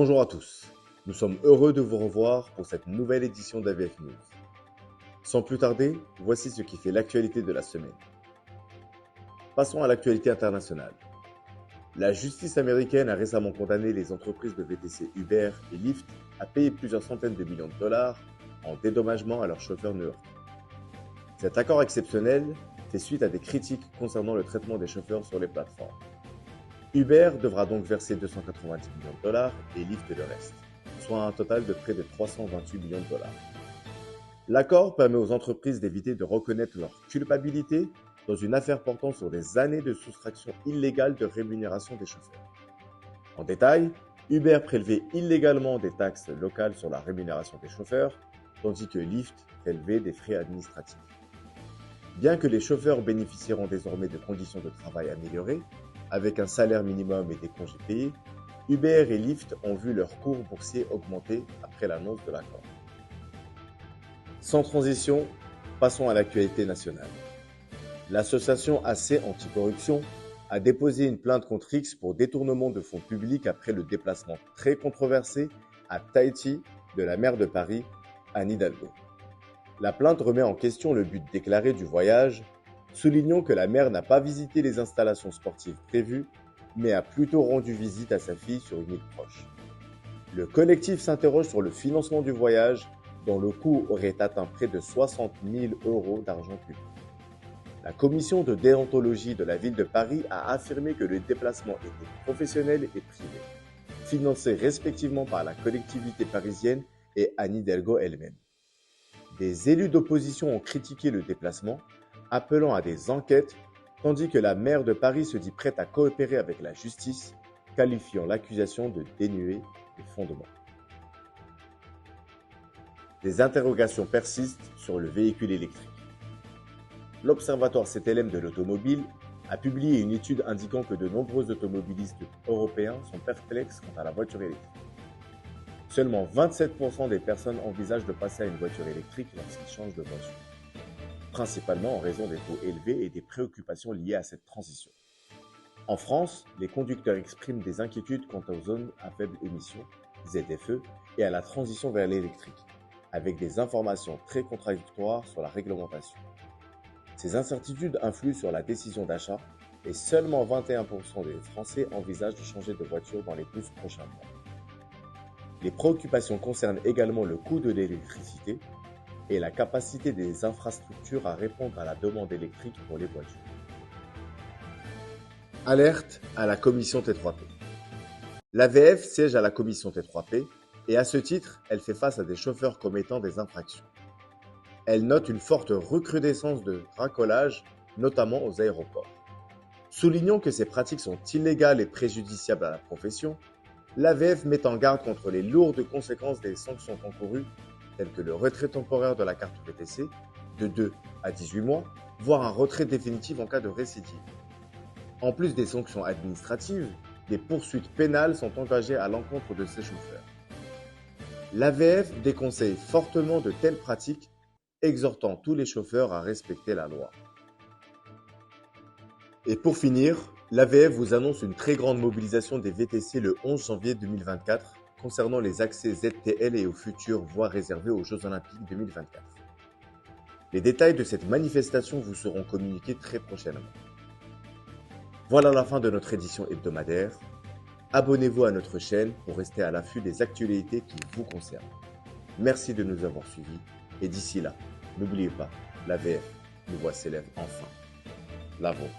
Bonjour à tous, nous sommes heureux de vous revoir pour cette nouvelle édition d'AVF News. Sans plus tarder, voici ce qui fait l'actualité de la semaine. Passons à l'actualité internationale. La justice américaine a récemment condamné les entreprises de VTC Uber et Lyft à payer plusieurs centaines de millions de dollars en dédommagement à leurs chauffeurs new-yorkais. Cet accord exceptionnel fait suite à des critiques concernant le traitement des chauffeurs sur les plateformes. Uber devra donc verser 290 millions de dollars et Lyft le reste, soit un total de près de 328 millions de dollars. L'accord permet aux entreprises d'éviter de reconnaître leur culpabilité dans une affaire portant sur des années de soustraction illégale de rémunération des chauffeurs. En détail, Uber prélevait illégalement des taxes locales sur la rémunération des chauffeurs, tandis que Lyft prélevait des frais administratifs. Bien que les chauffeurs bénéficieront désormais de conditions de travail améliorées, avec un salaire minimum et des congés payés, Uber et Lyft ont vu leur cours boursier augmenter après l'annonce de l'accord. Sans transition, passons à l'actualité nationale. L'association AC Anticorruption a déposé une plainte contre X pour détournement de fonds publics après le déplacement très controversé à Tahiti de la maire de Paris, Anne Hidalgo. La plainte remet en question le but déclaré du voyage, soulignant que la maire n'a pas visité les installations sportives prévues, mais a plutôt rendu visite à sa fille sur une île proche. Le collectif s'interroge sur le financement du voyage, dont le coût aurait atteint près de 60 000 € d'argent public. La commission de déontologie de la ville de Paris a affirmé que le déplacement était professionnel et privé, financé respectivement par la collectivité parisienne et Anne Hidalgo elle-même. Des élus d'opposition ont critiqué le déplacement, appelant à des enquêtes, tandis que la maire de Paris se dit prête à coopérer avec la justice, qualifiant l'accusation de dénuée de fondement. Des interrogations persistent sur le véhicule électrique. L'Observatoire CTLM de l'automobile a publié une étude indiquant que de nombreux automobilistes européens sont perplexes quant à la voiture électrique. Seulement 27% des personnes envisagent de passer à une voiture électrique lorsqu'ils changent de voiture, principalement en raison des taux élevés et des préoccupations liées à cette transition. En France, les conducteurs expriment des inquiétudes quant aux zones à faible émission, ZFE, et à la transition vers l'électrique, avec des informations très contradictoires sur la réglementation. Ces incertitudes influent sur la décision d'achat et seulement 21% des Français envisagent de changer de voiture dans les 12 prochains mois. Les préoccupations concernent également le coût de l'électricité et la capacité des infrastructures à répondre à la demande électrique pour les voitures. Alerte à la commission T3P. L'AVF siège à la commission T3P et à ce titre, elle fait face à des chauffeurs commettant des infractions. Elle note une forte recrudescence de racolage, notamment aux aéroports. Soulignant que ces pratiques sont illégales et préjudiciables à la profession, l'AVF met en garde contre les lourdes conséquences des sanctions encourues, telles que le retrait temporaire de la carte VTC, de 2 à 18 mois, voire un retrait définitif en cas de récidive. En plus des sanctions administratives, des poursuites pénales sont engagées à l'encontre de ces chauffeurs. L'AVF déconseille fortement de telles pratiques, exhortant tous les chauffeurs à respecter la loi. Et pour finir, l'AVF vous annonce une très grande mobilisation des VTC le 11 janvier 2024 concernant les accès ZTL et aux futures voies réservées aux Jeux Olympiques 2024. Les détails de cette manifestation vous seront communiqués très prochainement. Voilà la fin de notre édition hebdomadaire. Abonnez-vous à notre chaîne pour rester à l'affût des actualités qui vous concernent. Merci de nous avoir suivis et d'ici là, n'oubliez pas, l'AVF, nous voix s'élève enfin, la vôtre.